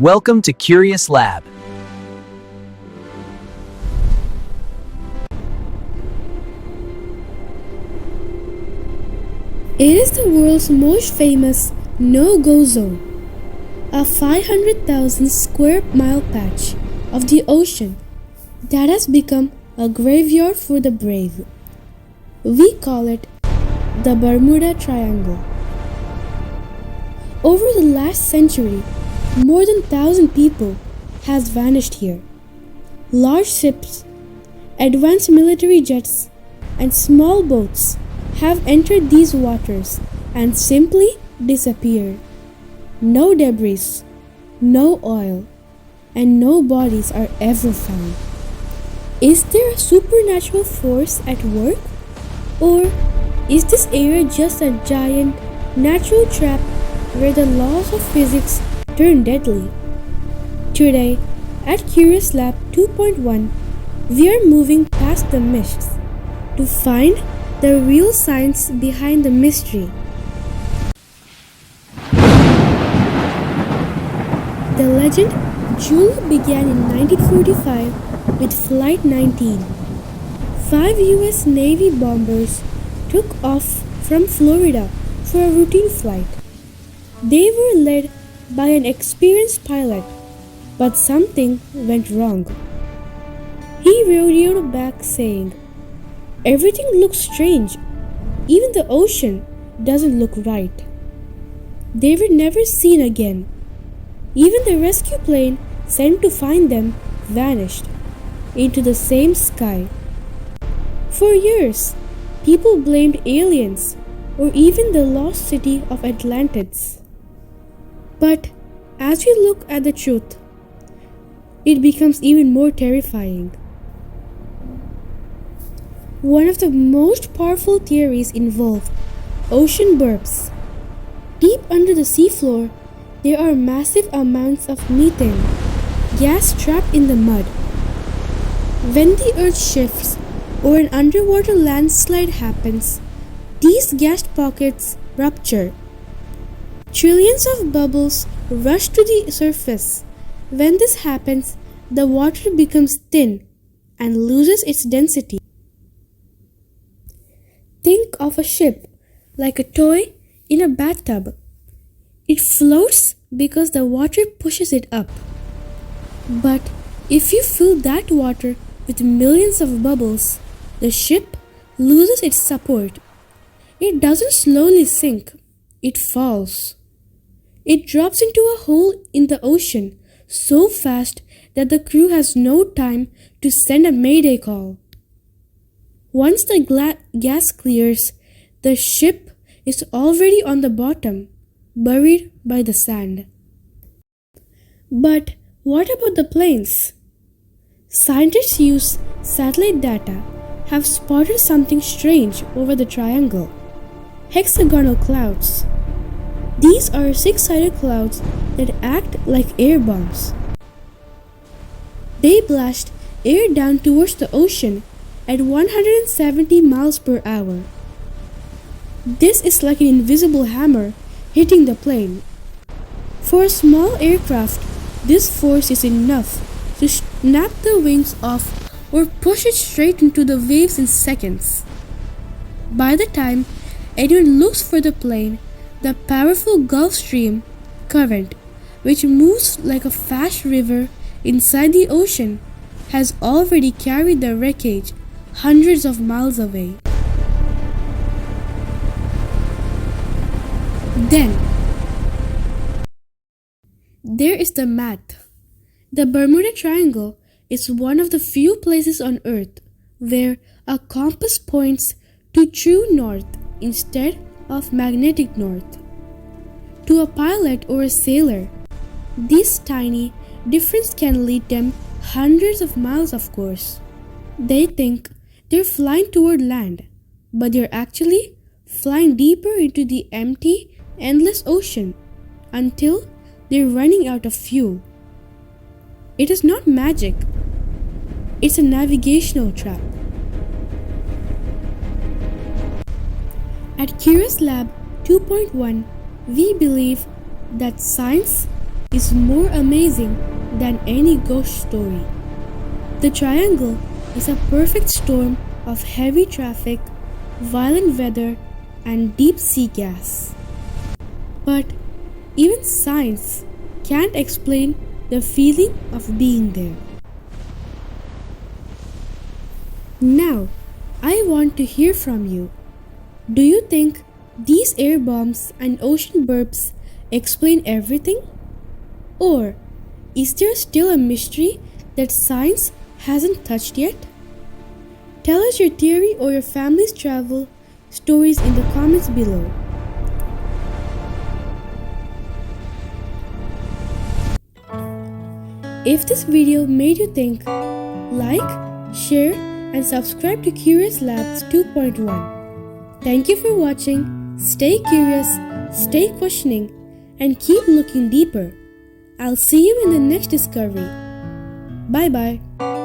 Welcome to Curious Lab. It is the world's most famous no-go zone, a 500,000 square mile patch of the ocean that has become a graveyard for the brave. We call it the Bermuda Triangle. Over the last century, more than 1,000 people have vanished here. Large ships, advanced military jets, and small boats have entered these waters and simply disappeared. No debris, no oil, and no bodies are ever found. Is there a supernatural force at work? Or is this area just a giant natural trap where the laws of physics turn deadly? Today, at Curious Lab 2.1, we are moving past the mists to find the real science behind the mystery. The legend truly began in 1945 with Flight 19. 5 US Navy bombers took off from Florida for a routine flight. They were led by an experienced pilot, but something went wrong. He radioed back saying, "Everything looks strange. Even the ocean doesn't look right." They were never seen again. Even the rescue plane sent to find them vanished into the same sky. For years, people blamed aliens or even the lost city of Atlantis. But as we look at the truth, it becomes even more terrifying. One of the most powerful theories involve ocean burps. Deep under the seafloor, there are massive amounts of methane, gas trapped in the mud. When the earth shifts or an underwater landslide happens, these gas pockets rupture. Trillions of bubbles rush to the surface. When this happens, the water becomes thin and loses its density. Think of a ship like a toy in a bathtub. It floats because the water pushes it up. But if you fill that water with millions of bubbles, the ship loses its support. It doesn't slowly sink, it falls. It drops into a hole in the ocean so fast that the crew has no time to send a mayday call. Once the gas clears, the ship is already on the bottom, buried by the sand. But what about the planes? Scientists use satellite data have spotted something strange over the triangle. Hexagonal clouds. These are six-sided clouds that act like air bombs. They blast air down towards the ocean at 170 miles per hour. This is like an invisible hammer hitting the plane. For a small aircraft, this force is enough to snap the wings off or push it straight into the waves in seconds. By the time anyone looks for the plane, the powerful Gulf Stream current, which moves like a fast river inside the ocean, has already carried the wreckage hundreds of miles away. Then, there is the math. The Bermuda Triangle is one of the few places on Earth where a compass points to true north instead of magnetic north. To a pilot or a sailor, this tiny difference can lead them hundreds of miles, of course. They think they're flying toward land, but they're actually flying deeper into the empty, endless ocean until they're running out of fuel. It is not magic. It's a navigational trap. At Curious Lab 2.1, we believe that science is more amazing than any ghost story. The triangle is a perfect storm of heavy traffic, violent weather, and deep sea gas. But even science can't explain the feeling of being there. Now, I want to hear from you. Do you think these air bombs and ocean burps explain everything? Or is there still a mystery that science hasn't touched yet? Tell us your theory or your family's travel stories in the comments below. If this video made you think, like, share, and subscribe to Curious Labs 2.1. Thank you for watching. Stay curious, stay questioning, and keep looking deeper. I'll see you in the next discovery. Bye bye.